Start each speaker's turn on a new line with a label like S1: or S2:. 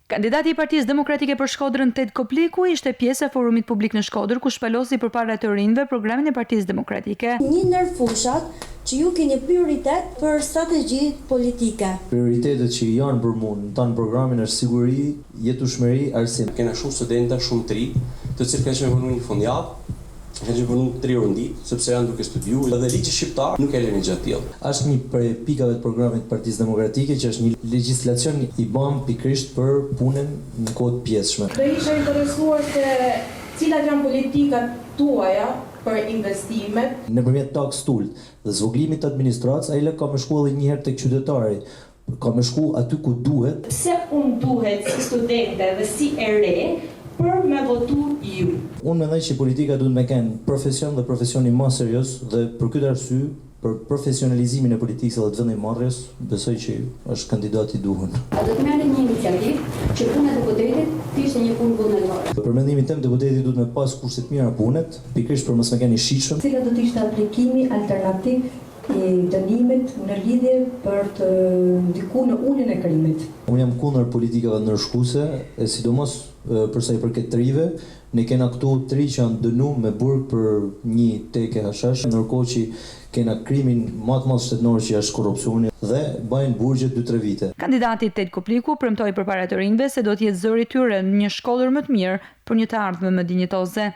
S1: Kandidati i Partisë Demokratike për Shkodrën Ted Kopliku ishte pjesë e forumit publik në Shkodër, ku shpalosi përpara të rinjve programin e Partisë Demokratike.
S2: Një ndër fushat që ju keni prioritet për strategji politike.
S3: Prioritetet që janë për mua në tanë programin është siguri, jetueshmëri, arsim.
S4: Kena shumë studenta, shumë të ri, të cilët kanë qenë vënë një fundjavë, kanë qenë vënë 3 orë ditë, sepse janë duke studiuar. Dhe ligji shqiptar nuk e lënë gjatë tillë.
S3: Është një prej pikave të programit të Partisë Demokratike që është një legjislacion i bëm pikërisht për punën në kohë të pjesshme.
S5: Do isha interesuar se cilat janë politikat tuaja për investimet.
S3: Nëpërmjet tax tult dhe zvogëlimit të administratës, ai ka më shku edhe një herë tek qytetari. Ka më shku aty ku duhet.
S5: Pse duhet si studente dhe si e re për me votu ju?
S3: Unë mendoj që politika duhet me kenë profesion dhe profesionin më serioz dhe për këtë arsye, për profesionalizimin e politikës dhe të vendimmarrjes, besoj që është kandidati i duhur.
S6: A do të merrni një iniciativë që puna e deputetit të ishte një punë vullnetare?
S3: Për mendimin tim, deputeti duhet me pas kushte të mira punet, pikërisht për mos me kenë i shitshëm.
S7: Cila do të ishte aplikimi alternativ i dënimit në lidhje për të ndikuar në uljen e krimit?
S3: Unë jam kundër politikave ndërshkuese, e sidomos për sa i përket të rive. Ne kena këtu të ri që janë dënuar me burg për një teke hashash, ndërkohë që kena krimin më të madh shtetëror që është korrupsioni dhe bajnë burgje 2-3 vite.
S1: Kandidati Ted Kopliku premtoi përpara të rinjve se do të jetë zëri i tyre në një Shkodër më të mirë për një të ardhme më dinjitoze.